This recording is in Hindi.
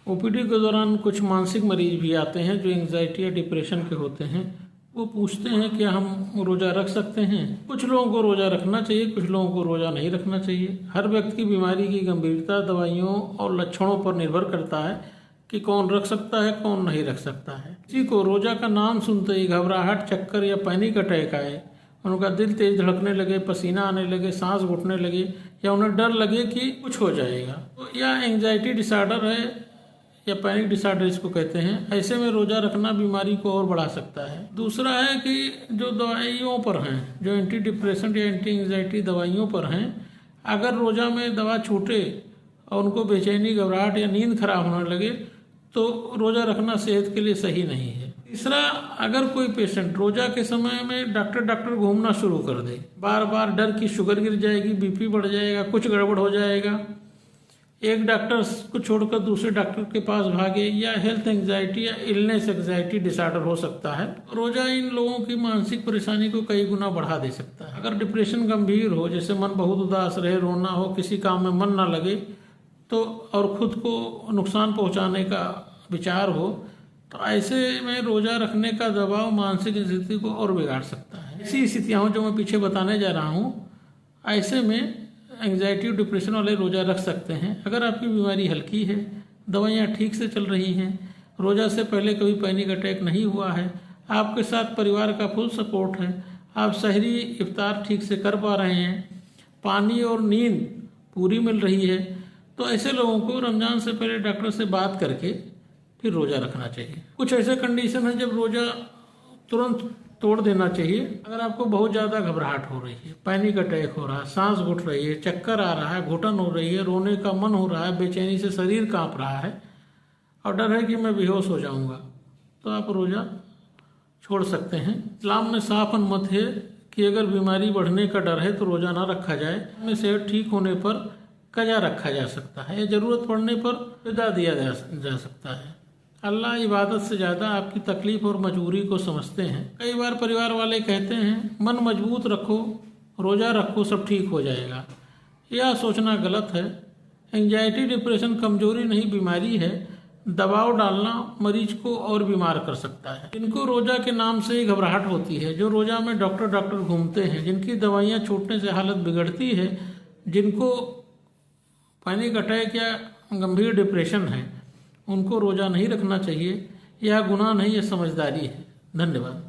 ओपीडी के दौरान कुछ मानसिक मरीज भी आते हैं जो एंग्जाइटी या डिप्रेशन के होते हैं। वो पूछते हैं कि हम रोज़ा रख सकते हैं। कुछ लोगों को रोज़ा रखना चाहिए, कुछ लोगों को रोज़ा नहीं रखना चाहिए। हर व्यक्ति की बीमारी की गंभीरता, दवाइयों और लक्षणों पर निर्भर करता है कि कौन रख सकता है, कौन नहीं रख सकता है। किसी को रोज़ा का नाम सुनते ही घबराहट, चक्कर या पैनिक अटैक आए, उनका दिल तेज धड़कने लगे, पसीना आने लगे, सांस घुटने लगे या उन्हें डर लगे कि कुछ हो जाएगा, तो यह एंग्जाइटी डिसऑर्डर है या पैनिक डिसऑर्डर इसको कहते हैं। ऐसे में रोज़ा रखना बीमारी को और बढ़ा सकता है। दूसरा है कि जो दवाइयों पर हैं, जो एंटी डिप्रेसेंट या एंटी एंग्जाइटी दवाइयों पर हैं, अगर रोज़ा में दवा छूटे और उनको बेचैनी, घबराहट या नींद खराब होने लगे तो रोज़ा रखना सेहत के लिए सही नहीं है। तीसरा, अगर कोई पेशेंट रोज़ा के समय में डॉक्टर घूमना शुरू कर दे, बार बार डर की शुगर गिर जाएगी, बीपी बढ़ जाएगा, कुछ गड़बड़ हो जाएगा, एक डॉक्टर को छोड़कर दूसरे डॉक्टर के पास भागे, या हेल्थ एंग्जाइटी या इलनेस एंग्जाइटी डिसऑर्डर हो सकता है। रोज़ा इन लोगों की मानसिक परेशानी को कई गुना बढ़ा दे सकता है। अगर डिप्रेशन गंभीर हो, जैसे मन बहुत उदास रहे, रोना हो, किसी काम में मन ना लगे तो और खुद को नुकसान पहुंचाने का विचार हो, तो ऐसे में रोज़ा रखने का दबाव मानसिक स्थिति को और बिगाड़ सकता है। ऐसी स्थितियाँ जो मैं पीछे बताने जा रहा हूँ, ऐसे में एंग्जाइटी और डिप्रेशन वाले रोज़ा रख सकते हैं। अगर आपकी बीमारी हल्की है, दवाइयाँ ठीक से चल रही हैं, रोज़ा से पहले कभी पैनिक अटैक नहीं हुआ है, आपके साथ परिवार का फुल सपोर्ट है, आप सहरी इफ्तार ठीक से कर पा रहे हैं, पानी और नींद पूरी मिल रही है, तो ऐसे लोगों को रमज़ान से पहले डॉक्टर से बात करके फिर रोज़ा रखना चाहिए। कुछ ऐसे कंडीशन है जब रोज़ा तुरंत तोड़ देना चाहिए। अगर आपको बहुत ज़्यादा घबराहट हो रही है, पैनिक अटैक हो रहा है, सांस घुट रही है, चक्कर आ रहा है, घुटन हो रही है, रोने का मन हो रहा है, बेचैनी से शरीर कांप रहा है और डर है कि मैं बेहोश हो जाऊंगा, तो आप रोज़ा छोड़ सकते हैं। इस्लाम में साफ अनुमत है कि अगर बीमारी बढ़ने का डर है तो रोज़ा ना रखा जाए। में सेहत ठीक होने पर कज़ा रखा जा सकता है या ज़रूरत पड़ने पर फिदा दिया जा सकता है। अल्लाह इबादत से ज़्यादा आपकी तकलीफ और मजबूरी को समझते हैं। कई बार परिवार वाले कहते हैं मन मजबूत रखो, रोज़ा रखो, सब ठीक हो जाएगा। यह सोचना गलत है। एंग्जाइटी डिप्रेशन कमजोरी नहीं, बीमारी है। दबाव डालना मरीज को और बीमार कर सकता है। जिनको रोज़ा के नाम से ही घबराहट होती है, जो रोज़ा में डॉक्टर घूमते हैं, जिनकी दवाइयाँ छूटने से हालत बिगड़ती है, जिनको पैनिक अटैक या गंभीर डिप्रेशन है, उनको रोज़ा नहीं रखना चाहिए। यह गुनाह नहीं, यह समझदारी है। धन्यवाद।